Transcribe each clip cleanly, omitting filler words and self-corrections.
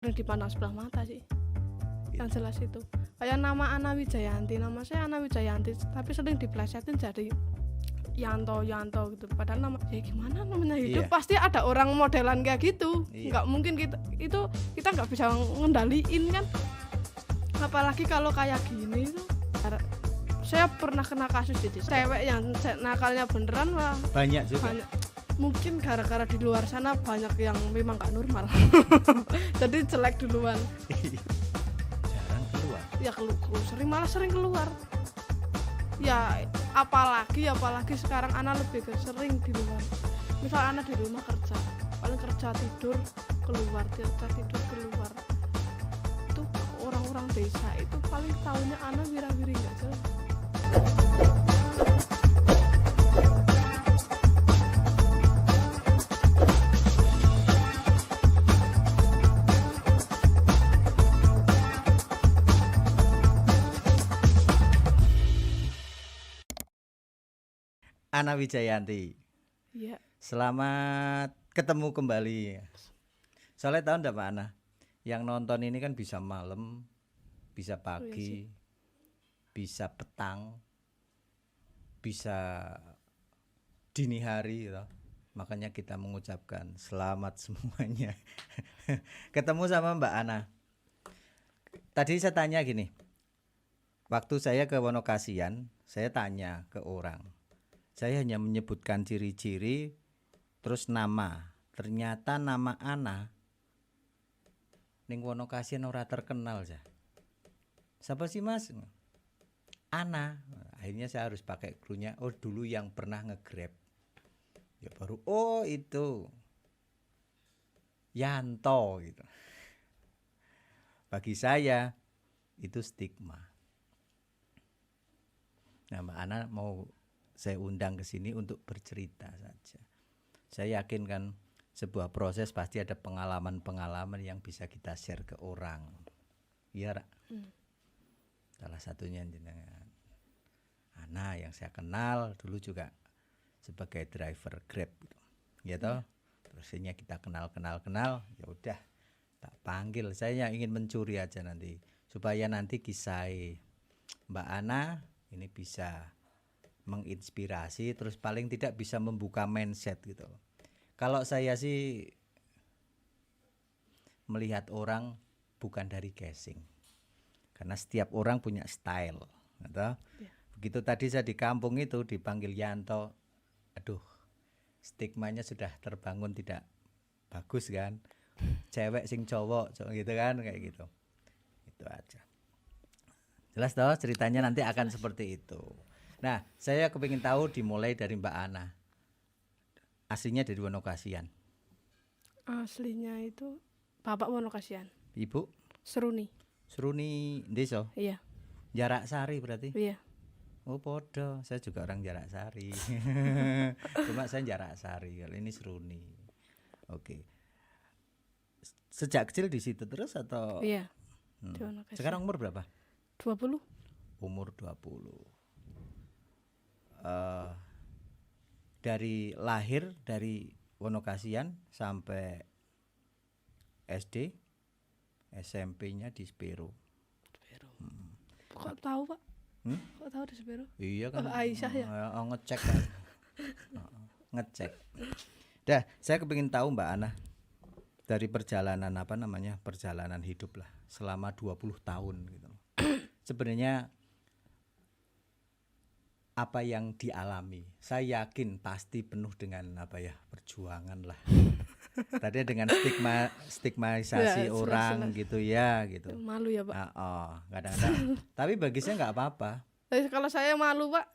sering dipandang sebelah mata sih. Yang jelas itu. Kayak nama Ana Wijayanti, nama saya Ana Wijayanti, tapi sering diplesetin jadi Yanto gitu. Padahal nama ya gimana namanya hidup pasti ada orang modelan kayak gitu. Nggak mungkin kita nggak bisa ngendaliin kan. Apalagi kalau kayak gini itu. Saya pernah kena kasus jadi cewek yang nakalnya beneran lah. Banyak juga. Mungkin gara-gara di luar sana banyak yang memang nggak normal. Jadi jelek duluan. Jarang keluar. Ya sering keluar. Ya apalagi sekarang anak lebih sering di luar. Misal anak di rumah kerja, paling kerja tidur keluar. Itu orang-orang desa itu paling tahunya anak wira-wiri nggak jelas. Ana Wijayanti. Iya. Selamat ketemu kembali. Soalnya tahu enggak Mbak Ana? Yang nonton ini kan bisa malam, bisa pagi, bisa petang, bisa dini hari gitu. Makanya kita mengucapkan selamat semuanya. Ketemu sama Mbak Ana. Tadi saya tanya gini. Waktu saya ke Wonokasian, saya tanya ke orang. Saya hanya menyebutkan ciri-ciri terus nama. Ternyata nama Ana ning Wonokasian ora terkenal ya. Siapa sih Mas? Ana. Akhirnya saya harus pakai krunya. Oh dulu yang pernah nge-Grab. Ya baru oh itu Yanto gitu. Bagi saya itu stigma. Nah Mbak Ana mau saya undang ke sini untuk bercerita saja. Saya yakin kan sebuah proses pasti ada pengalaman-pengalaman yang bisa kita share ke orang. Iya, Ra? Salah satunya jenengan Ana yang saya kenal dulu juga sebagai driver Grab gitu. Ya toh? Terusnya kita kenal, ya udah tak panggil. Saya ingin mencuri aja nanti supaya nanti kisah Mbak Ana ini bisa menginspirasi, terus paling tidak bisa membuka mindset gitu. Kalau saya sih melihat orang bukan dari casing, karena setiap orang punya style, gitu. Begitu tadi saya di kampung itu dipanggil Yanto, aduh, stigmanya sudah terbangun tidak bagus kan, cewek sing cowok gitu kan, kayak gitu. Itu aja. Jelas toh ceritanya nanti akan seperti itu. Nah, saya kepingin tahu dimulai dari Mbak Ana. Aslinya dari Wonokasian. Aslinya itu Bapak Wonokasian. Ibu? Seruni. Seruni Desa? Iya. Jarak Sari berarti? Iya. Oh podo, saya juga orang Jarak Sari. Cuma saya Jarak Sari, kalau ini Seruni. Oke. Sejak kecil di situ terus atau? Iya. Sekarang umur berapa? 20. Umur 20. Dari lahir dari Wonokasian sampai SD, SMP-nya di Spero. Kok tahu Pak? Kok tahu di Spero? Iya kan. Aisyah ya. Ngecek kan. Ngecek. Dah, saya kepingin tahu Mbak Ana dari perjalanan perjalanan hidup lah selama 20 tahun gitu. Sebenarnya apa yang dialami, saya yakin pasti penuh dengan perjuangan lah. Tadi dengan stigmatisasi ya, orang gitu ya gitu. Malu ya Pak. Kadang-kadang. Tapi bagi saya nggak apa-apa. Kalau saya malu Pak.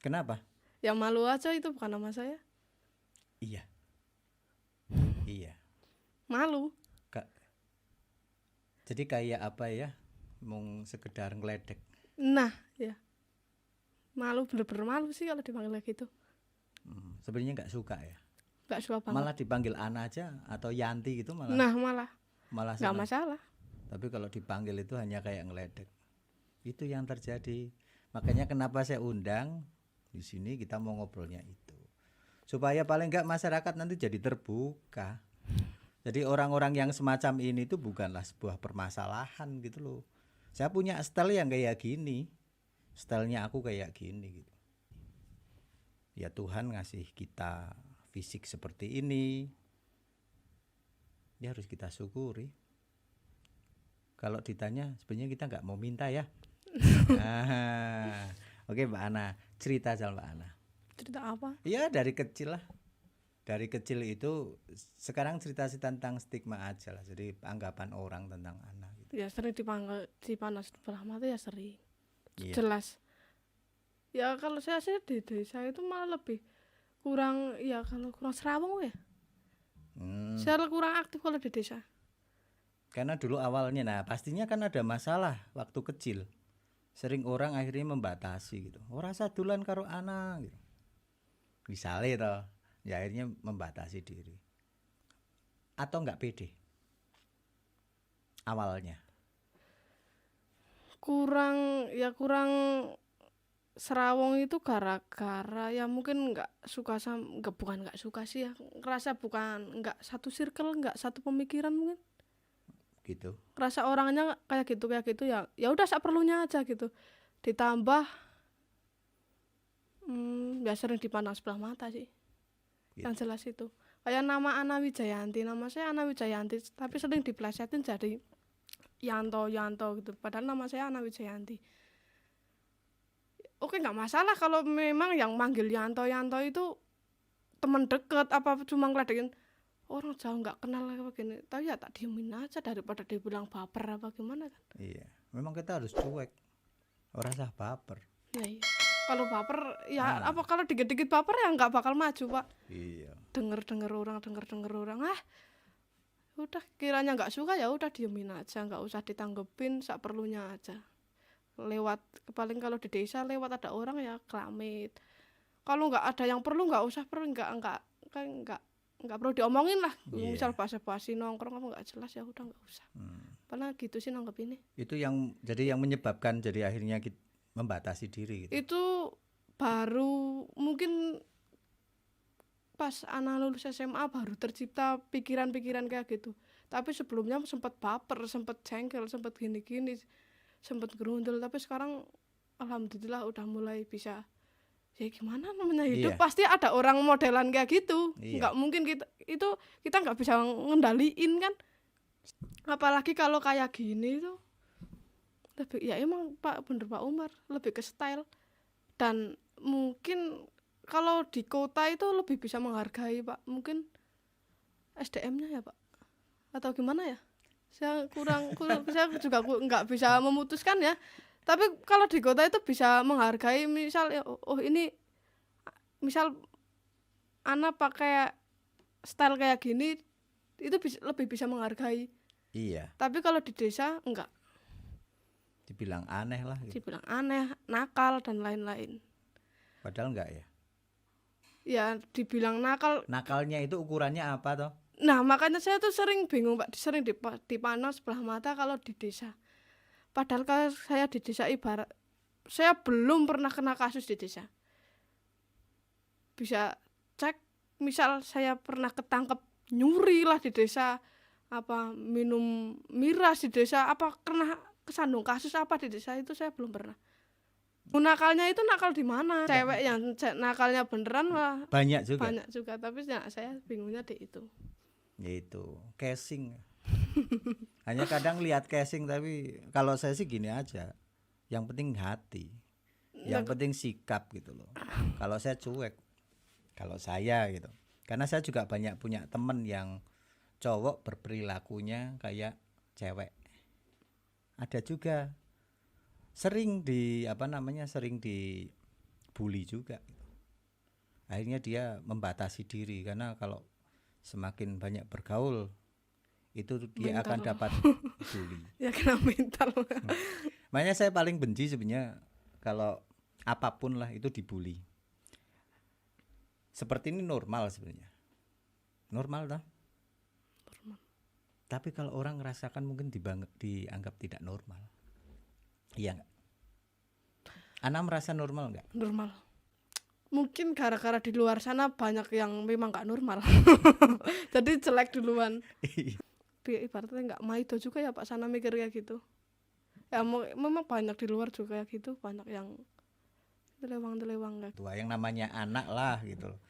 Kenapa? Ya malu aja, itu bukan nama saya. Iya. Iya. Malu. Jadi kayak apa ya? Mau sekedar ngeledek. Nah ya. Malu, bener-bener malu sih kalau dipanggil gitu. Sebenarnya nggak suka ya? Nggak suka banget. Malah dipanggil Ana aja atau Yanti gitu malah. Nah malah nggak masalah. Tapi kalau dipanggil itu hanya kayak ngeledek. Itu yang terjadi. Makanya kenapa saya undang di sini, kita mau ngobrolnya itu. Supaya paling nggak masyarakat nanti jadi terbuka. Jadi orang-orang yang semacam ini tuh bukanlah sebuah permasalahan gitu loh. Saya punya style yang kayak gini, stylenya aku kayak gini gitu. Ya Tuhan ngasih kita fisik seperti ini, ya harus kita syukuri. Kalau ditanya sebenarnya kita nggak mau minta ya. Oke Mbak Ana, cerita sama Mbak Ana. Cerita apa? Ya dari kecil lah. Dari kecil itu sekarang cerita tentang stigma aja lah. Jadi anggapan orang tentang Ana gitu. Ya sering dipanas sebelah mata ya sering. Iya. Jelas. Ya kalau saya sih di desa itu malah lebih kurang, ya kalau kurang serawong ya. Saya kurang aktif kalau di desa. Karena dulu awalnya, nah pastinya kan ada masalah waktu kecil. Sering orang akhirnya membatasi gitu. Ora sadulan karo Ana gitu. Misalnya toh, ya akhirnya membatasi diri. Atau enggak pede? Awalnya. Kurang serawong itu gara-gara ya mungkin nggak suka bukan nggak suka sih ya, ngerasa bukan nggak satu circle, nggak satu pemikiran mungkin. Gitu. Rasa orangnya kayak gitu ya udah sak perlunya aja gitu. Ditambah ya sering dipandang sebelah mata sih. Gitu. Yang jelas itu kayak nama Ana Wijayanti, nama saya Ana Wijayanti tapi sering diplesetin jadi Yanto gitu, padahal nama saya Ana Wijayanti. Oke, nggak masalah kalau memang yang manggil Yanto itu teman deket apa cuma ngeladekin orang jauh nggak kenal kayak begini, tapi ya tak diemin aja daripada dibilang baper apa gimana kan. Iya, memang kita harus cuek, orang sah baper. Ya iya, kalau baper ya apa kalau dikit-dikit baper ya nggak bakal maju Pak. Iya. Denger orang udah kiranya nggak suka ya udah diemin aja, nggak usah ditanggepin, sak perlunya aja. Lewat paling kalau di desa lewat ada orang ya kelamit, kalau nggak ada yang perlu nggak usah nggak perlu diomongin lah. Misal basa-basi nongkrong apa nggak jelas ya udah nggak usah. Padahal gitu sih nanggep ini. Itu yang menyebabkan jadi akhirnya kita membatasi diri gitu. Itu baru mungkin pas Ana lulus SMA baru tercipta pikiran-pikiran kayak gitu. Tapi sebelumnya sempat baper, sempat jengkel, sempat gini-gini, sempat gerundel, tapi sekarang alhamdulillah udah mulai bisa. Ya gimana namanya hidup, pasti ada orang modelan kayak gitu. Nggak mungkin kita nggak bisa ngendaliin kan. Apalagi kalau kayak gini tuh lebih, ya emang bener Pak Umar, lebih ke style. Dan mungkin kalau di kota itu lebih bisa menghargai Pak, mungkin SDM-nya ya Pak, atau gimana ya, saya kurang saya juga nggak bisa memutuskan ya. Tapi kalau di kota itu bisa menghargai, misal oh ini misal Ana pakai style kayak gini itu lebih bisa menghargai. Iya. Tapi kalau di desa enggak, dibilang aneh lah gitu. Dibilang aneh, nakal dan lain-lain. Padahal enggak ya. Ya dibilang nakal. Nakalnya itu ukurannya apa toh? Nah makanya saya tuh sering bingung Pak, sering dipandang sebelah mata kalau di desa. Padahal kalau saya di desa ibarat saya belum pernah kena kasus di desa. Bisa cek, misal saya pernah ketangkep nyuri lah di desa, apa minum miras di desa, apa pernah kesandung kasus apa di desa, itu saya belum pernah. Nakalnya itu nakal di mana? Cewek yang nakalnya beneran lah banyak juga, tapi ya, saya bingungnya di itu. Yaitu casing. Hanya kadang lihat casing, tapi kalau saya sih gini aja. Yang penting hati. Yang penting sikap gitu loh. Kalau saya cuek. Kalau saya gitu. Karena saya juga banyak punya temen yang cowok berperilakunya kayak cewek. Ada juga. Sering dibully juga. Akhirnya dia membatasi diri, karena kalau semakin banyak bergaul itu dia mental. Akan dapat bully. Ya kena mental. Makanya saya paling benci sebenarnya kalau apapun lah itu dibully. Seperti ini normal sebenarnya. Normal toh? Normal. Tapi kalau orang ngerasakan mungkin dianggap tidak normal. Iya enggak? Ana merasa normal enggak? Normal. Mungkin gara-gara di luar sana banyak yang memang nggak normal. Jadi jelek duluan. Ibaratnya nggak maido juga ya Pak sana mikir kayak gitu. Ya memang banyak di luar juga kayak gitu, banyak yang telewang-telewang kayak gitu. Tua yang namanya anak lah gitu loh.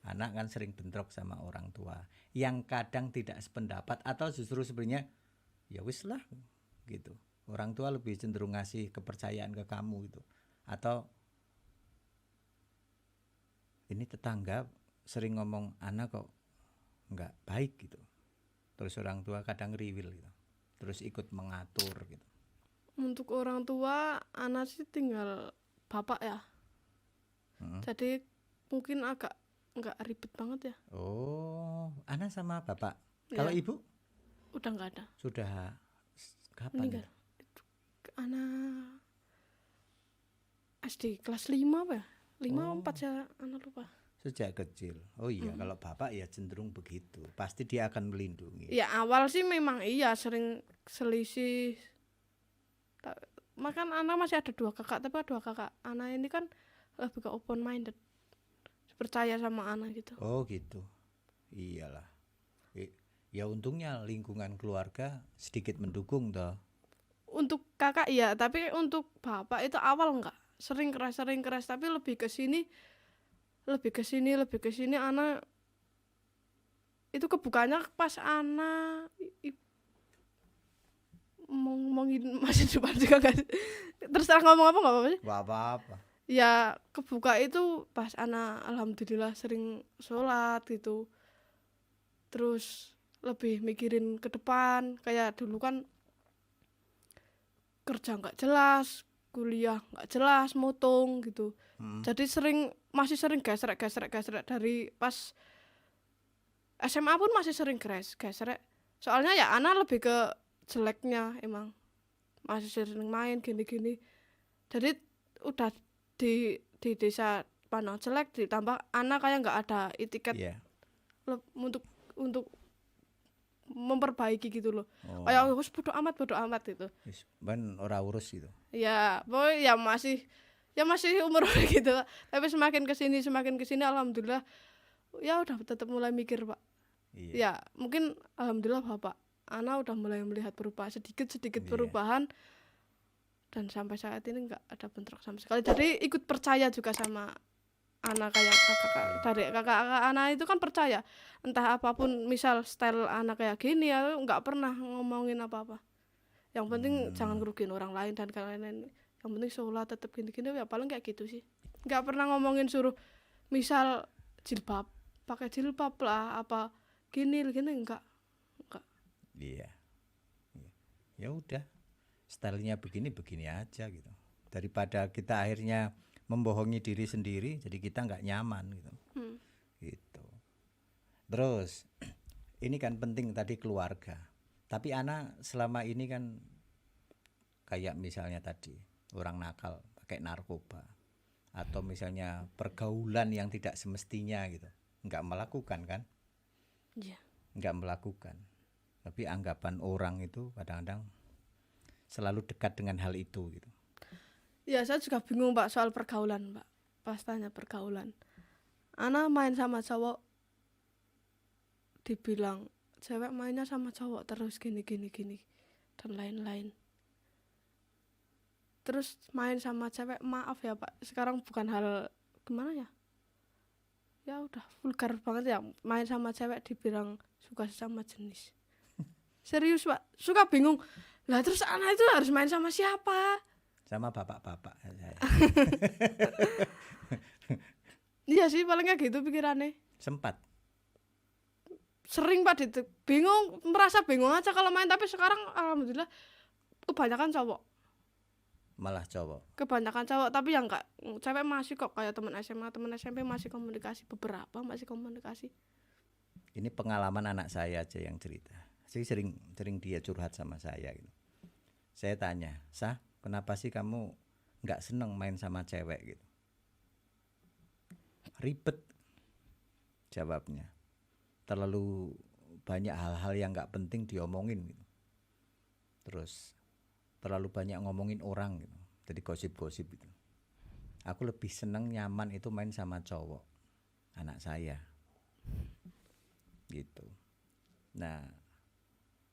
Anak kan sering bentrok sama orang tua yang kadang tidak sependapat atau justru sebenarnya ya wis lah gitu. Orang tua lebih cenderung ngasih kepercayaan ke kamu gitu. Atau ini tetangga sering ngomong anak kok nggak baik gitu. Terus orang tua kadang riwil gitu. Terus ikut mengatur gitu. Untuk orang tua anak sih tinggal bapak ya. Jadi mungkin agak nggak ribet banget ya. Oh, anak sama bapak. Kalau Ya, ibu udah nggak ada. sudah kapan? Meninggal. Anak SD kelas 5 apa ya? 5 4 saya anak lupa. Sejak kecil. Oh iya, kalau bapak ya cenderung begitu. Pasti dia akan melindungi. Ya awal sih memang iya sering selisih. Makan anak masih ada 2 kakak, tapi 2 kakak anak ini kan lebih ke open minded, percaya sama anak gitu. Oh gitu. Iyalah. Ya untungnya lingkungan keluarga sedikit mendukung toh. Untuk kakak iya, tapi untuk bapak itu awal enggak sering keras, tapi lebih ke sini anak itu kebukanya pas anak ngomongin masa depan juga gak sih? Terserah ngomong apa nggak apa-apa sih? Gak apa-apa. Ya kebuka itu pas anak alhamdulillah sering sholat gitu, terus lebih mikirin ke depan. Kayak dulu kan kerja nggak jelas, kuliah nggak jelas, motong gitu. Jadi masih sering gesrek dari pas SMA pun masih sering gesrek. Soalnya ya anak lebih ke jeleknya emang masih sering main gini-gini. Jadi udah di desa pandang jelek ditambah anak kayak nggak ada etiket untuk memperbaiki gitu loh. Kayak harus bodo amat gitu. Ben ora urus gitu. Ya, boy ya masih umur gitu. Tapi semakin kesini alhamdulillah ya udah tetap mulai mikir Pak. Iya. Ya mungkin alhamdulillah Bapak Ana udah mulai melihat perubahan sedikit perubahan, dan sampai saat ini nggak ada bentrok sama sekali. Jadi ikut percaya juga sama anak kayak kakak anak itu kan percaya entah apapun, misal style anak kayak gini ya nggak pernah ngomongin apa-apa. Yang penting jangan ngerugiin orang lain dan lain-lain. Yang penting sholat tetap gini-gini ya paling kayak gitu sih. Nggak pernah ngomongin suruh misal jilbab, pakai jilbab lah apa gini enggak. Iya. Ya udah. Stylenya begini aja gitu. Daripada kita akhirnya membohongi diri sendiri, jadi kita nggak nyaman gitu. Gitu. Terus ini kan penting tadi keluarga. Tapi anak selama ini kan kayak misalnya tadi orang nakal pakai narkoba atau misalnya pergaulan yang tidak semestinya gitu, nggak melakukan kan? Iya. Nggak melakukan. Tapi anggapan orang itu kadang-kadang selalu dekat dengan hal itu gitu. Ya saya juga bingung Pak soal pergaulan Pak. Pas tanya pergaulan, Ana main sama cowok dibilang cewek mainnya sama cowok terus gini dan lain-lain. Terus main sama cewek, maaf ya Pak, sekarang bukan hal gimana ya, ya udah vulgar banget ya, main sama cewek dibilang suka sama jenis. Serius Pak, suka bingung lah, terus anak itu harus main sama siapa? Sama bapak-bapak saya. Iya sih paling kayak gitu pikirannya. Sempat Sering Pak bingung, merasa bingung aja kalau main, tapi sekarang alhamdulillah kebanyakan cowok. malah cowok. Kebanyakan cowok, tapi yang enggak, cewek masih kok, kayak teman SMA, teman SMP masih komunikasi, beberapa masih komunikasi. Ini pengalaman anak saya aja yang cerita. Saya sering dia curhat sama saya gitu. Saya tanya, "Sah, kenapa sih kamu nggak seneng main sama cewek gitu?" Ribet jawabnya. Terlalu banyak hal-hal yang nggak penting diomongin gitu. Terus terlalu banyak ngomongin orang gitu. Jadi gosip-gosip gitu. Aku lebih seneng nyaman itu main sama cowok, anak saya. Gitu. Nah,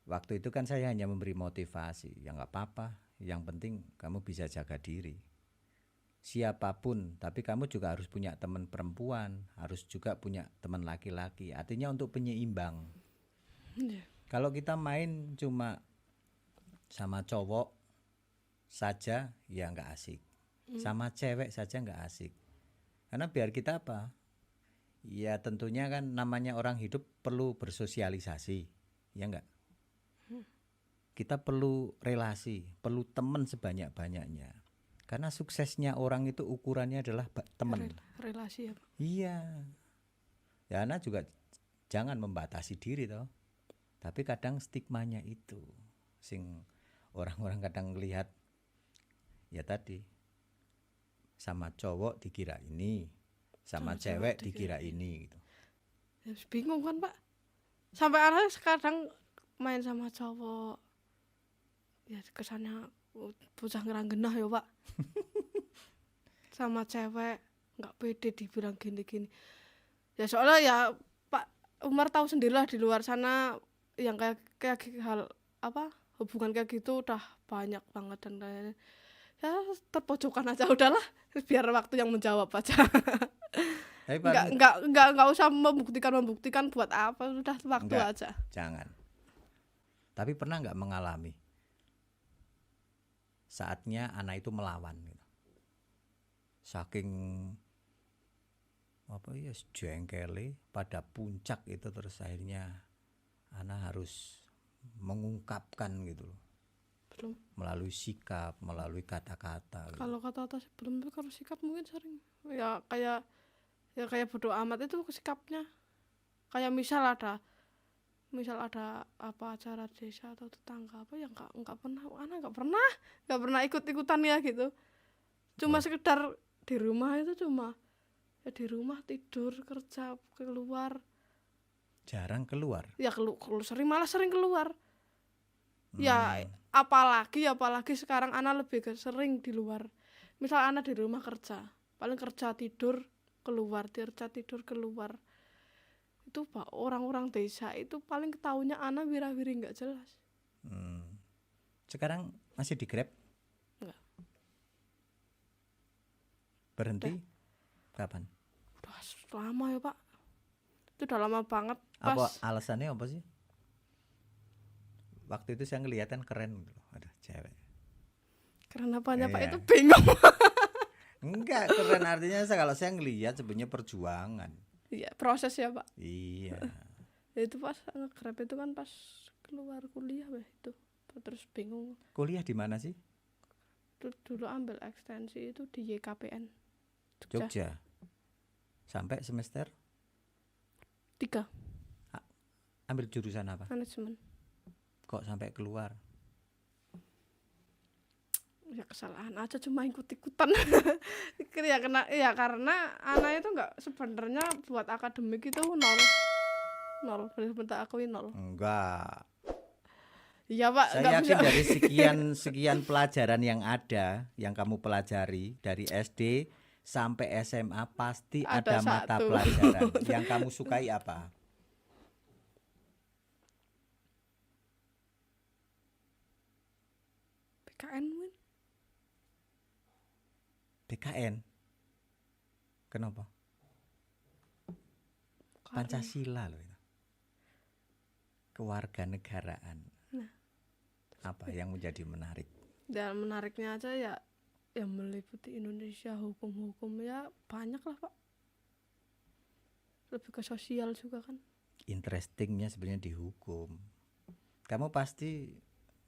waktu itu kan saya hanya memberi motivasi, ya nggak apa-apa, yang penting kamu bisa jaga diri. Siapapun, tapi kamu juga harus punya teman perempuan, harus juga punya teman laki-laki. Artinya untuk penyeimbang. Kalau kita main cuma sama cowok saja, ya nggak asik. Sama cewek saja nggak asik. Karena biar kita apa? Ya tentunya kan namanya orang hidup perlu bersosialisasi, ya enggak? Kita perlu relasi, perlu teman sebanyak-banyaknya. Karena suksesnya orang itu ukurannya adalah teman. Relasi ya Pak. Iya. Ya Ana juga jangan membatasi diri toh. Tapi kadang stigmanya itu sing orang-orang kadang lihat ya tadi sama cowok dikira ini, sama cewek dikira ini gitu. Ya, bingung kan Pak. Sampai anak sekarang main sama cowok. Ya kesannya bocah ngeranggenah ya Pak. Sama cewek nggak pede dibilang gini-gini. Ya soalnya ya Pak Umar tahu sendirilah di luar sana yang kayak hal apa hubungan kayak gitu udah banyak banget dan kayaknya ya terpojokan aja udahlah biar waktu yang menjawab aja. Nggak usah membuktikan buat apa, udah waktu aja. Jangan. Tapi pernah nggak mengalami saatnya anak itu melawan gitu. Saking apa ya jengkele pada puncak itu terus akhirnya anak harus mengungkapkan gitu loh. Belum. Melalui sikap, melalui kata-kata. Gitu. Kalau kata-kata sih belum, kalau sikap mungkin sering. Ya kayak bodo amat itu sikapnya. Kayak misal ada apa acara desa atau tetangga apa ya nggak pernah ikut-ikutan ya gitu. Cuma sekedar di rumah itu cuma ya di rumah tidur kerja keluar. Jarang keluar. Ya sering keluar. Ya apalagi sekarang anak lebih sering di luar. Misal anak di rumah kerja, paling kerja tidur keluar. Itu Pak, orang-orang desa itu paling ketahunya anak wira-wiri nggak jelas. Sekarang masih di Grab? Enggak. Berhenti? Kapan? Udah lama ya Pak. Itu udah lama banget. Apa alasannya apa sih? Waktu itu saya ngeliat kan keren gitu loh, ada cewek. Keren apanya Pak itu bingung. Enggak, keren artinya kalau saya ngelihat sebenarnya perjuangan. Iya, proses ya Pak. Iya. Ya, itu pas nge-Grab itu kan pas keluar kuliah itu. Terus bingung. Kuliah di mana sih? Dulu ambil ekstensi itu di YKPN. Jogja. Sampai semester 3. Ambil jurusan apa? Manajemen. Kok sampai keluar? Ya kesalahan aja, cuma ikut-ikutan. Karena anak itu nggak sebenarnya buat akademik itu nol bener-bener akui nol. Enggak. Iya Pak. Saya yakin dari sekian pelajaran yang ada, yang kamu pelajari dari SD sampai SMA pasti ada mata pelajaran yang kamu sukai apa? PKN. Kenapa? Pancasila loh itu. Kewarganegaraan. Nah, apa yang menjadi menarik? Dan menariknya aja ya meliputi Indonesia, hukum ya banyak lah Pak. Lebih ke sosial juga kan. Interestingnya sebenarnya di hukum. Kamu pasti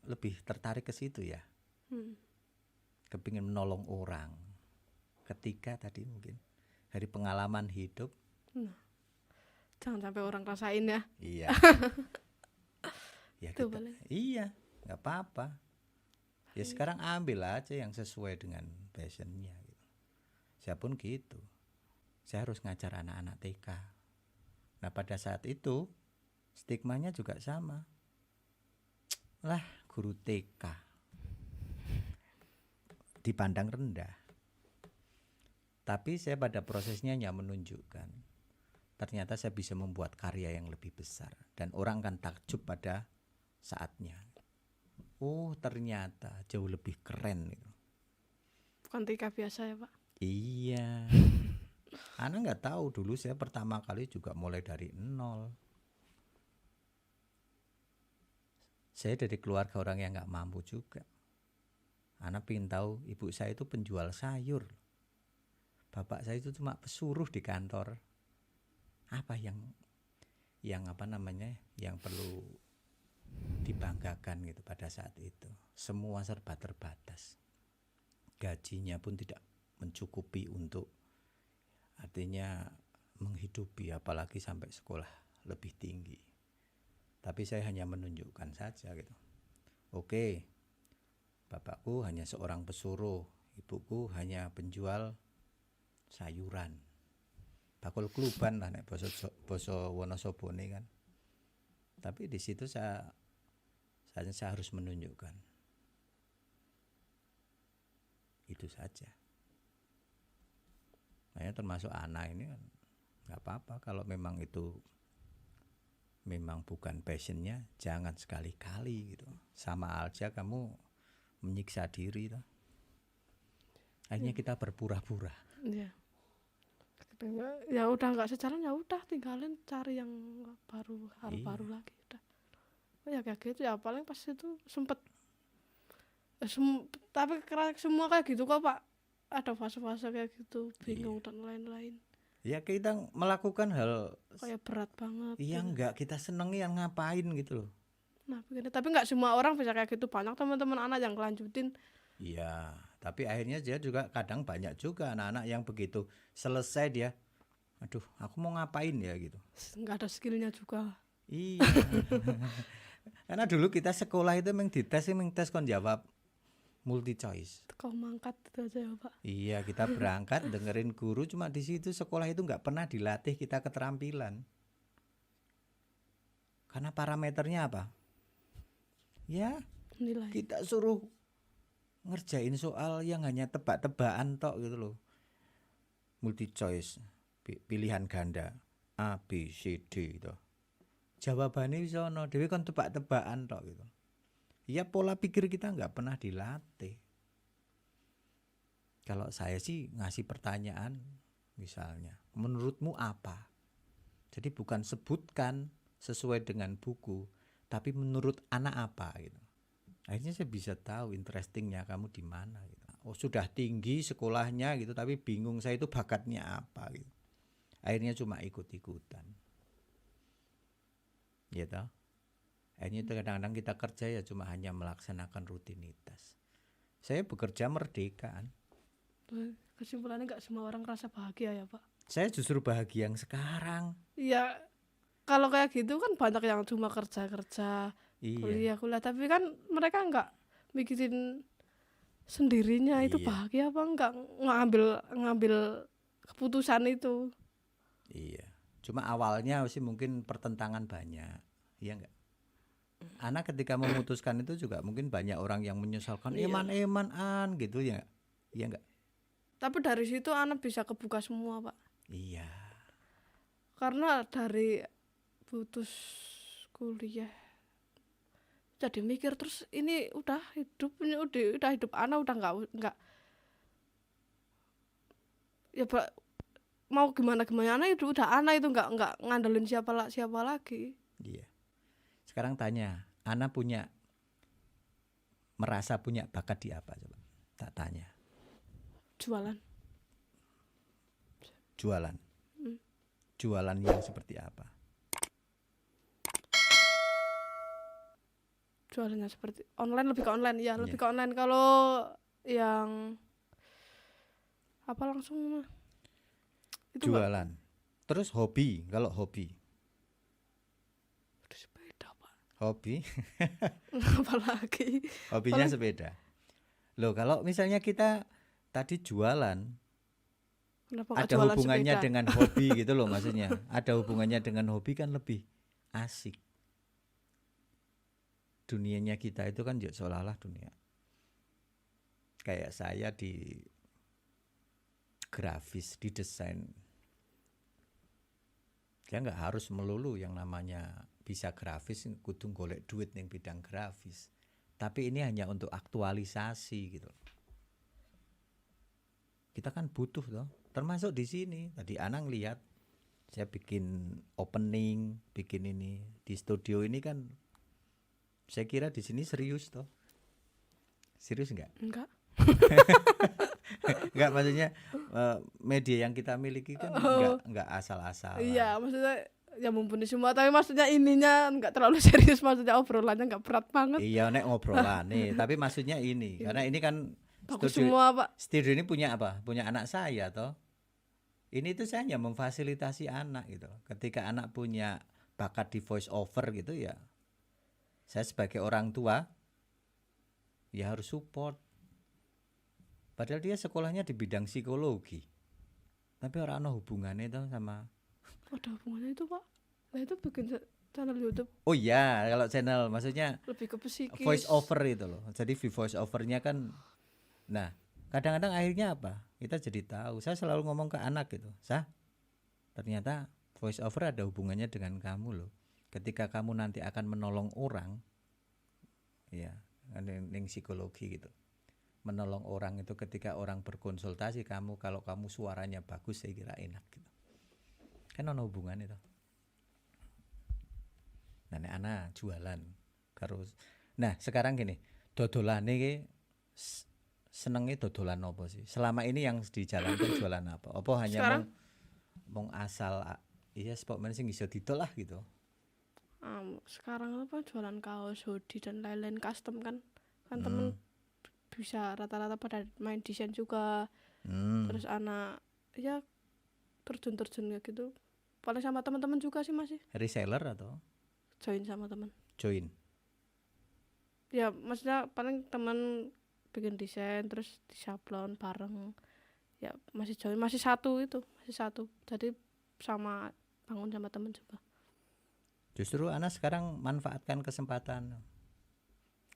lebih tertarik ke situ ya. Kepingin menolong orang. Ketika tadi mungkin dari pengalaman hidup. Jangan sampai orang rasain ya. Iya. Ya kita, iya, nggak apa-apa. Ya sekarang ambil aja yang sesuai dengan passionnya. Gitu. Saya pun gitu. Saya harus ngajar anak-anak TK. Nah pada saat itu stigmanya juga sama. Lah guru TK dipandang rendah. Tapi saya pada prosesnya hanya menunjukkan ternyata saya bisa membuat karya yang lebih besar dan orang akan takjub pada saatnya. Oh, ternyata jauh lebih keren gitu. Bukan tika biasa ya Pak. Iya. Ana nggak tahu, dulu saya pertama kali juga mulai dari nol. Saya dari keluarga orang yang nggak mampu juga. Ana pengen tahu, ibu saya itu penjual sayur. Bapak saya itu cuma pesuruh di kantor. Apa yang apa namanya, yang perlu dibanggakan gitu pada saat itu. Semua serba terbatas. Gajinya pun tidak mencukupi untuk artinya menghidupi, apalagi sampai sekolah lebih tinggi. Tapi saya hanya menunjukkan saja gitu. Oke, bapakku hanya seorang pesuruh, ibuku hanya penjual sayuran. Bakul kluban lah nek basa Wonosobone kan. Tapi di situ saya harus menunjukkan. Itu saja. Makanya termasuk anak ini kan nggak apa-apa kalau memang itu memang bukan passionnya, jangan sekali-kali gitu. Sama aja kamu menyiksa diri toh. Akhirnya kita berpura-pura. Iya. Ya udah nggak sejalan, ya udah tinggalin, cari yang baru, hal baru lagi udah. Oh ya kayak gitu ya, paling pas itu sempet tapi semua kayak gitu kok Pak, ada fase-fase kayak gitu, bingung dan lain-lain. Ya kita melakukan hal kayak berat banget. Iya gitu. Enggak kita senengi yang ngapain gitu loh. Nah begini, tapi nggak semua orang bisa kayak gitu, banyak teman-teman anak yang kelanjutin. Iya, tapi akhirnya dia juga kadang banyak juga anak-anak yang begitu selesai dia, aduh aku mau ngapain ya gitu. Nggak ada skillnya juga. Iya. Karena dulu kita sekolah itu memang tes kon jawab multi choice. Kau mangkat itu aja ya Pak. Iya, kita berangkat dengerin guru, cuma di situ sekolah itu nggak pernah dilatih kita keterampilan. Karena parameternya apa? Ya, nilai. Kita suruh ngerjain soal yang hanya tebak-tebakan tok gitu loh. Multi choice, pilihan ganda A, B, C, D gitu. Jawabannya bisa ono, dhewe kon tebak-tebakan tok gitu. Ya pola pikir kita nggak pernah dilatih. Kalau saya sih ngasih pertanyaan misalnya, menurutmu apa? Jadi bukan sebutkan sesuai dengan buku, tapi menurut anak apa gitu. Akhirnya saya bisa tahu interestingnya kamu di mana gitu. Oh sudah tinggi sekolahnya gitu, tapi bingung saya itu bakatnya apa gitu. Akhirnya cuma ikut-ikutan. Ya toh. Akhirnya itu kadang-kadang kita kerja ya cuma hanya melaksanakan rutinitas. Saya bekerja merdeka kan. Kesimpulannya nggak semua orang rasa bahagia ya Pak. Saya justru bahagia yang sekarang. Iya, kalau kayak gitu kan banyak yang cuma kerja, kuliah, tapi kan mereka nggak mikirin sendirinya itu bahagia apa enggak, ngambil keputusan itu. Iya, cuma awalnya sih mungkin pertentangan banyak, iya enggak? Anak ketika memutuskan itu juga mungkin banyak orang yang menyesalkan, eman-emanan gitu ya, iya enggak? Tapi dari situ anak bisa kebuka semua Pak. Iya. Karena dari putus kuliah jadi mikir terus, ini udah hidup anak udah nggak ya Pak, mau gimana anak itu udah anak itu nggak ngandelin siapa lagi. Iya. Sekarang tanya, Ana merasa punya bakat di apa coba? Tak tanya. Jualan. Jualan yang seperti apa? Jualannya seperti online, lebih ke online ya, lebih ke online. Kalau yang apa langsung itu jualan. Terus hobi, kalau hobi sepeda Pak. Hobi? Apalagi hobinya sepeda. Loh kalau misalnya kita tadi jualan, ada hubungannya sepeda dengan hobi gitu loh maksudnya. Ada hubungannya dengan hobi kan lebih asik. Dunianya kita itu kan seolah-olah dunia. Kayak saya di grafis, didesain. Dia nggak harus melulu yang namanya bisa grafis kudu golek duit ning bidang grafis. Tapi ini hanya untuk aktualisasi gitu. Kita kan butuh toh, termasuk di sini. Tadi Anang lihat saya bikin opening, bikin ini di studio ini kan. Saya kira di sini serius toh. Serius enggak? Enggak. Enggak, maksudnya media yang kita miliki kan enggak asal-asalan. Iya, maksudnya ya mumpuni semua, tapi maksudnya ininya enggak terlalu serius, maksudnya obrolannya enggak berat banget. Iya, nek ngobrolan nih, tapi maksudnya ini, karena ini kan Bagus semua, Pak. studio ini punya apa? Punya anak saya toh. Ini tuh saya hanya memfasilitasi anak gitu. Ketika anak punya bakat di voice over gitu ya, saya sebagai orang tua ya harus support. Padahal dia sekolahnya di bidang psikologi, tapi orang hubungannya itu sama. Ada hubungannya itu, Pak? Nah itu bikin channel YouTube Oh iya, kalau channel maksudnya lebih ke psikis. voice over itu loh. Jadi voice overnya kan, nah kadang-kadang akhirnya apa? Kita jadi tahu. Saya selalu ngomong ke anak gitu, ternyata voice over ada hubungannya dengan kamu loh. Ketika kamu nanti akan menolong orang, ya, ning psikologi gitu. Menolong orang itu ketika orang berkonsultasi kamu, kalau kamu suaranya bagus saya kira enak gitu. Kan ono hubungan itu. Nah, nek ana jualan karo. Nah, sekarang gini, dodolane iki senenge dodolan apa sih? Selama ini yang dijalankan jualan apa? Apa hanya Sekarang? mong asal iya spokesman sing iso didol lah gitu. Sekarang apa jualan kaos, hoodie dan lain-lain custom kan temen bisa rata-rata pada main desain juga. Terus anak ya terjun ya gitu, paling sama teman-teman juga sih, masih Reseller atau join sama teman. join? Ya maksudnya paling teman bikin desain terus disablon bareng, ya masih join, masih satu, jadi sama bangun sama teman juga. Justru anak sekarang manfaatkan kesempatan.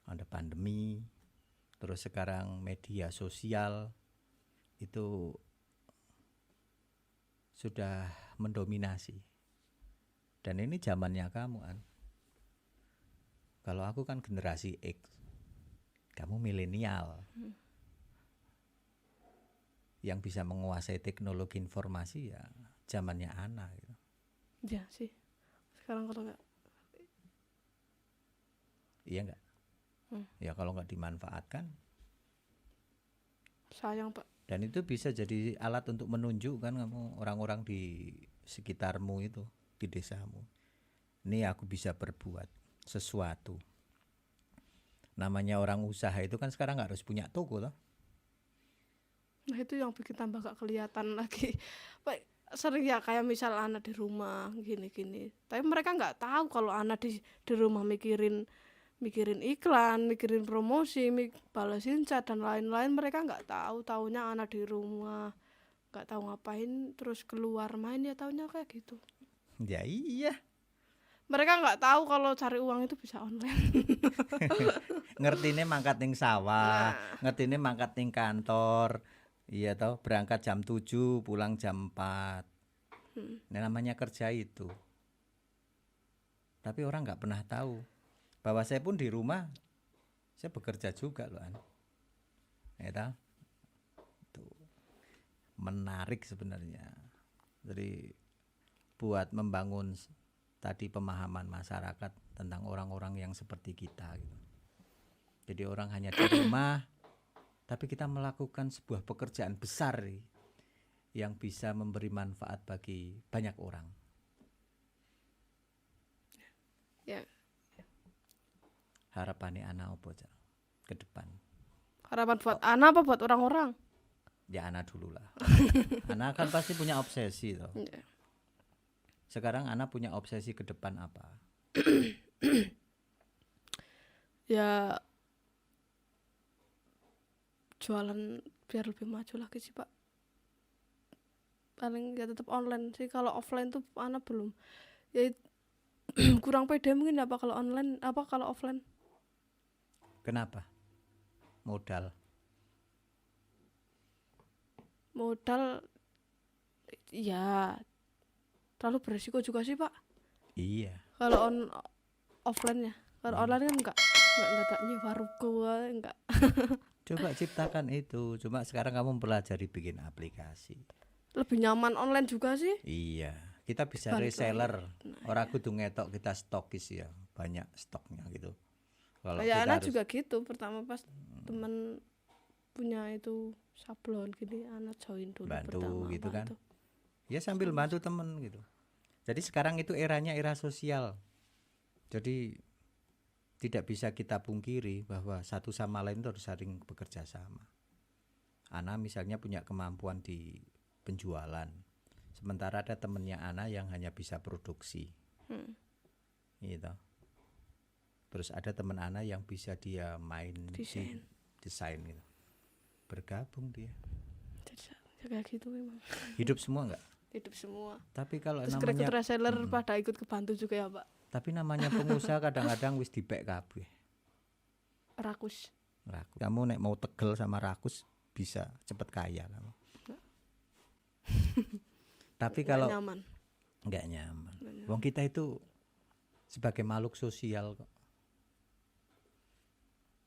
Ada pandemi, terus sekarang media sosial itu sudah mendominasi. Dan ini zamannya kamu kan. Kalau aku kan generasi X, kamu milenial. Yang bisa menguasai teknologi informasi ya zamannya anak gitu. Ya sih, sekarang kalau nggak, Iya enggak? Ya kalau nggak dimanfaatkan, sayang, Pak. dan itu bisa jadi alat untuk menunjukkan kamu orang-orang di sekitarmu itu, di desamu. Ini aku bisa berbuat sesuatu. Namanya orang usaha itu kan sekarang nggak harus punya toko loh. Nah itu yang bikin tambah gak kelihatan lagi. Pak, sering ya kayak misal anak di rumah gini-gini, tapi mereka nggak tahu kalau anak di rumah mikirin iklan, mikirin promosi, balesin chat dan lain-lain. Mereka nggak tahu, taunya anak di rumah nggak tahu ngapain, terus keluar main, ya taunya kayak gitu. Ya iya. Mereka nggak tahu kalau cari uang itu bisa online. Ngertine mangkat ning sawah, ngertine mangkat ning kantor. Iya toh, berangkat jam 7, pulang jam 4. Nah, namanya kerja itu. Tapi orang nggak pernah tahu bahwa saya pun di rumah saya bekerja juga loh an. Ya toh? Itu menarik sebenarnya. Jadi buat membangun tadi pemahaman masyarakat tentang orang-orang yang seperti kita gitu. Jadi orang hanya di rumah, tapi kita melakukan sebuah pekerjaan besar yang bisa memberi manfaat bagi banyak orang. Ya. Harapannya anak apa ke depan? Harapan buat anak apa buat orang-orang? Ya anak dulu lah. Anak kan pasti punya obsesi toh. Ya. Sekarang anak punya obsesi ke depan apa? Ya jualan biar lebih maju lagi sih, Pak. Paling ya tetap online sih. Kalau offline tuh anak belum, ya kurang pede mungkin apa kalau online, apa kalau offline. Kenapa? Modal. modal ya terlalu beresiko juga sih Pak. Iya. Kalau offline ya, kalau online kan enggak tak nyewa ruko enggak. Coba ciptakan itu. Cuma sekarang kamu pelajari bikin aplikasi. Lebih nyaman online juga sih. Iya, kita bisa Balik reseller. lagi. Orang kudu ngetok kita stokis ya, banyak stoknya gitu. Kalau Ya kita Ana harus juga gitu. Pertama pas temen punya itu sablon gini, Ana join dulu bantu pertama gitu kan. bantu. Ya sambil bantu temen gitu. Jadi sekarang itu eranya era sosial. Jadi tidak bisa kita pungkiri bahwa satu sama lain itu harus saling bekerja sama. Ana misalnya punya kemampuan di penjualan, sementara ada temennya Ana yang hanya bisa produksi, gitu. Terus ada teman Ana yang bisa dia main desain gitu. Bergabung dia. Jadi kayak gitu memang. Hidup semua enggak? Hidup semua. Tapi kalau terus namanya reseller pada ikut kebantu juga ya Pak. Tapi namanya pengusaha kadang-kadang wis dipek kabeh. Rakus. Kamu nek mau tegel sama rakus bisa cepet kaya kamu. Tapi kalau nggak nyaman. Wong kita itu sebagai makhluk sosial kok.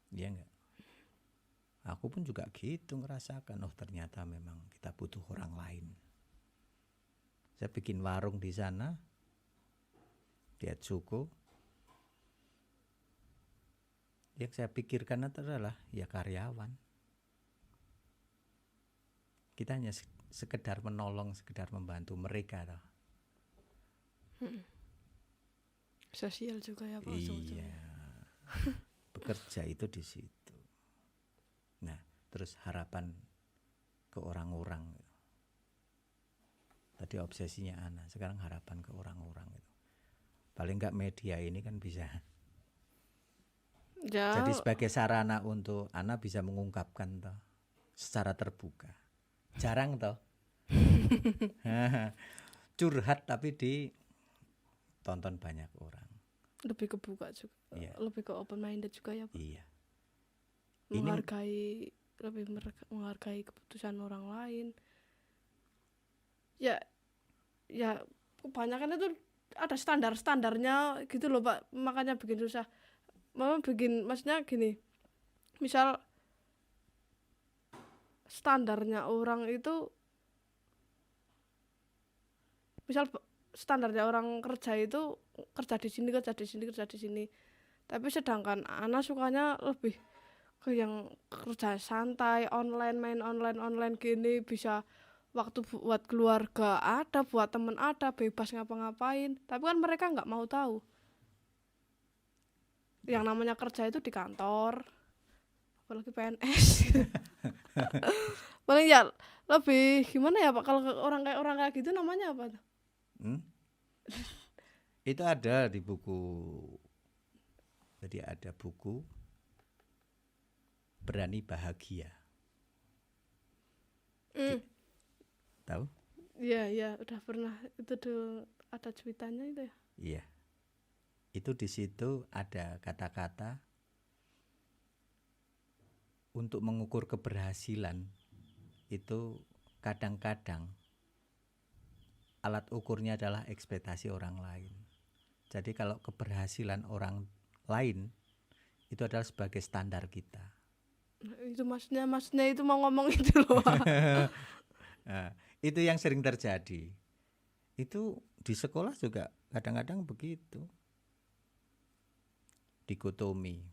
Iya enggak? Aku pun juga gitu ngerasakan. Oh ternyata memang kita butuh orang lain. Saya bikin warung di sana di Atsuko. Yang saya pikirkan adalah ya karyawan. Kita hanya sekedar menolong, sekedar membantu mereka toh. Sosial juga ya Pak. Iya. Bekerja itu di situ. Nah, terus harapan ke orang-orang. Tadi obsesinya Ana, sekarang harapan ke orang-orang itu. Paling enggak media ini kan bisa. Ya. Jadi sebagai sarana untuk Ana bisa mengungkapkan toh secara terbuka. Jarang toh. Curhat tapi ditonton banyak orang. Lebih kebuka juga. Iya. Lebih ke open minded juga ya Pak. Iya. Lebih menghargai keputusan orang lain. Ya kebanyakan itu ada standarnya gitu loh Pak, makanya bikin susah. Maksudnya gini, misal standarnya orang itu, misal standarnya orang kerja itu kerja di sini, tapi sedangkan Ana sukanya lebih ke yang kerja santai, main online gini, bisa waktu buat keluarga ada, buat temen ada, bebas ngapa-ngapain. Tapi kan mereka nggak mau tahu. Yang namanya kerja itu di kantor, apalagi PNS. Paling ya lebih gimana ya Pak, kalau orang kayak gitu namanya apa tuh? Itu ada di buku. Jadi ada buku Berani Bahagia. Tahu? Iya, udah pernah itu tuh, ada cuitannya itu ya. Iya. Itu di situ ada kata-kata untuk mengukur keberhasilan itu kadang-kadang alat ukurnya adalah ekspektasi orang lain. Jadi kalau keberhasilan orang lain itu adalah sebagai standar kita. Itu maksudnya itu mau ngomong itu loh. Nah, itu yang sering terjadi. Itu di sekolah juga kadang-kadang begitu. Dikotomi,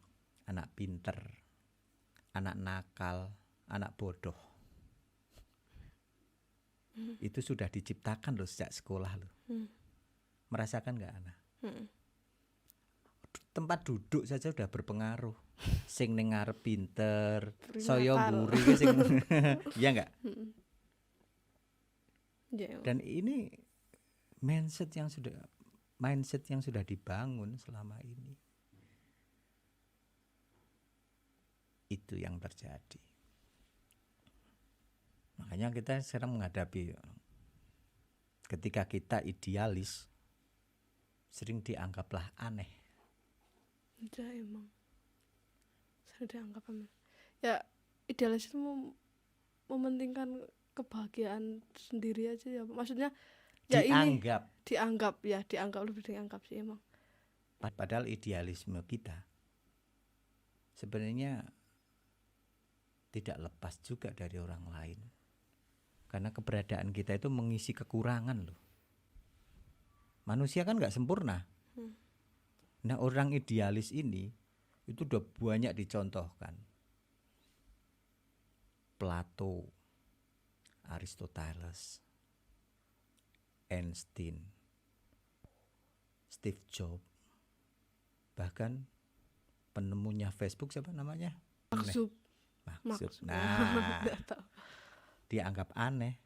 anak pinter, anak nakal, anak bodoh. Itu sudah diciptakan loh sejak sekolah loh. Merasakan nggak Ana? Tempat duduk saja sudah berpengaruh. Sing ning ngarep pinter, saya mburi sing iya enggak? Dan ini mindset yang sudah dibangun selama ini. Itu yang terjadi. Makanya kita sekarang menghadapi ketika kita idealis sering dianggaplah aneh. Ya emang sering dianggap aneh. Ya idealis itu mementingkan kebahagiaan sendiri aja ya Pak. Maksudnya ya ini dianggap dianggap lebih dianggap sih emang. padahal idealisme kita sebenarnya tidak lepas juga dari orang lain. Karena keberadaan kita itu mengisi kekurangan loh. Manusia kan nggak sempurna. Nah orang idealis ini itu udah banyak dicontohkan. Plato, Aristoteles, Einstein, Steve Jobs, bahkan penemunya Facebook siapa namanya? Maksud. Nah, dianggap aneh.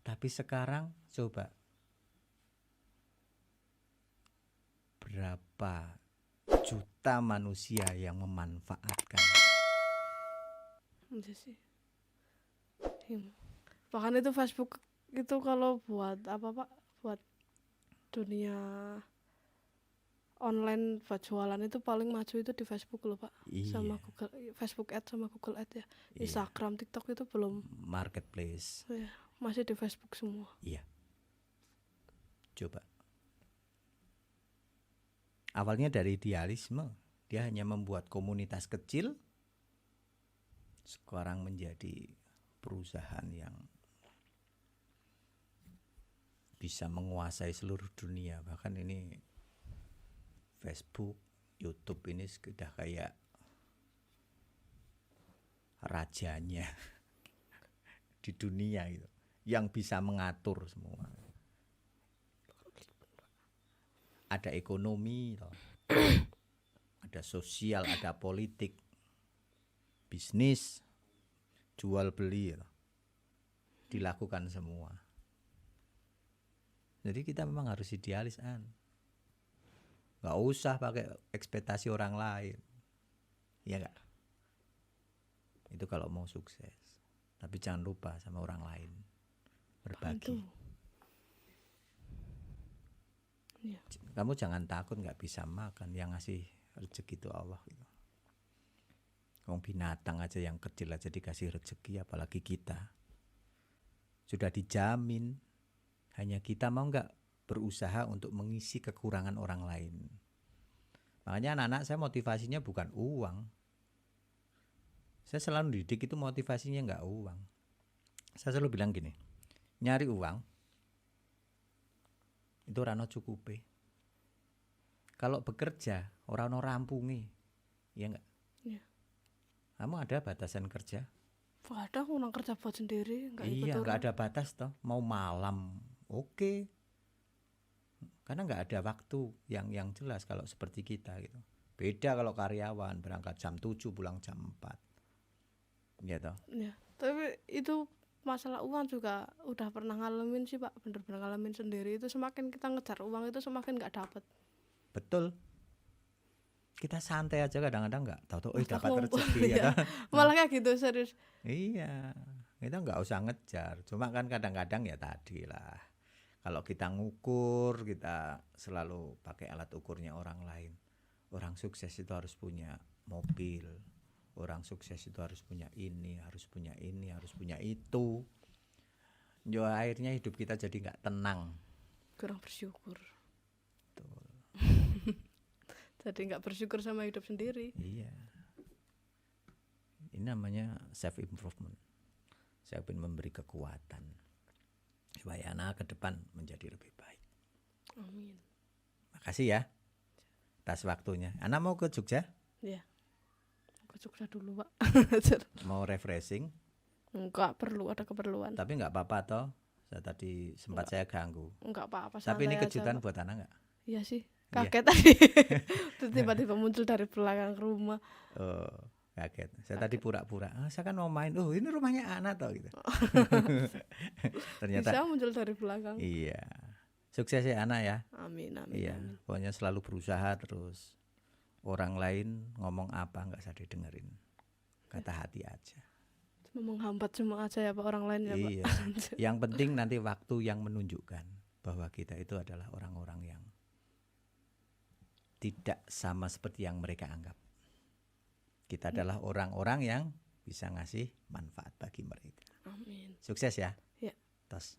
Tapi sekarang coba berapa juta manusia yang memanfaatkan. Iya sih. Bahkan itu Facebook itu kalau buat apa Pak? Buat dunia online buat jualan itu paling maju itu di Facebook loh Pak. Iya. Sama Google Facebook Ads sama Google Ads ya. Iya. Instagram, TikTok itu belum. Marketplace. Ya, masih di Facebook semua. Iya. Coba. Awalnya dari idealisme, dia hanya membuat komunitas kecil. Sekarang menjadi perusahaan yang bisa menguasai seluruh dunia. Bahkan ini Facebook, YouTube ini sudah kayak rajanya di dunia gitu, yang bisa mengatur semua. Ada ekonomi, ada sosial, ada politik, bisnis, jual beli, dilakukan semua. Jadi kita memang harus idealis, nggak usah pakai ekspektasi orang lain, ya nggak? Itu kalau mau sukses. Tapi jangan lupa sama orang lain, berbagi. Ya. Kamu jangan takut nggak bisa makan, yang ngasih rezeki itu Allah gitu. Wong binatang aja yang kecil aja dikasih rezeki, apalagi kita. Sudah dijamin, hanya kita mau nggak berusaha untuk mengisi kekurangan orang lain. Makanya anak-anak saya motivasinya bukan uang. Saya selalu didik itu motivasinya nggak uang. Saya selalu bilang gini, nyari uang itu rano cukupe. Kalau bekerja orang rampungi, ya enggak? Ya. Kamu ada batasan kerja? Ada orang kerja buat sendiri, enggak ada batas toh. Mau malam, oke. Karena enggak ada waktu yang jelas kalau seperti kita gitu. Beda kalau karyawan berangkat jam 7 pulang jam 4. Ya toh? Ya, tapi itu masalah uang juga udah pernah ngalamin sih Pak, bener-bener ngalamin sendiri. Itu semakin kita ngejar uang itu semakin nggak dapet. Betul. Kita santai aja kadang-kadang nggak tahu dapat rezeki ya. Malah kayak gitu serius. Iya, kita nggak usah ngejar. Cuma kan kadang-kadang ya tadi lah. Kalau kita ngukur, kita selalu pakai alat ukurnya orang lain. Orang sukses itu harus punya mobil. Orang sukses itu harus punya ini, harus punya ini, harus punya itu. Jo akhirnya hidup kita jadi nggak tenang. Kurang bersyukur. Betul. Jadi nggak bersyukur sama hidup sendiri. Iya. Ini namanya self improvement. Saya ingin memberi kekuatan supaya anak ke depan menjadi lebih baik. Amin. Makasih ya atas waktunya. Anak mau ke Jogja? Iya. Ke Jogja dulu Pak. Mau refreshing? Enggak perlu, ada keperluan. Tapi enggak apa-apa toh. Saya tadi sempat saya ganggu. Enggak apa-apa. Tapi ini kejutan aja, buat anak enggak? Iya sih. Kaget tadi. Terus tiba-tiba muncul dari belakang rumah. Oh, kaget. Saya tadi pura-pura. Saya kan mau main. Oh, ini rumahnya anak toh gitu. Ternyata bisa muncul dari belakang. Iya. Sukses ya anak ya. Amin, amin. Iya. Amin. Pokoknya selalu berusaha terus. Orang lain ngomong apa enggak usah didengerin. Kata hati aja. Cuma menghambat semua aja ya Pak, orang lain ya Pak. Iya. Yang penting nanti waktu yang menunjukkan bahwa kita itu adalah orang-orang yang tidak sama seperti yang mereka anggap. Kita adalah orang-orang yang bisa ngasih manfaat bagi mereka. Amin. Sukses ya. Ya. Tos.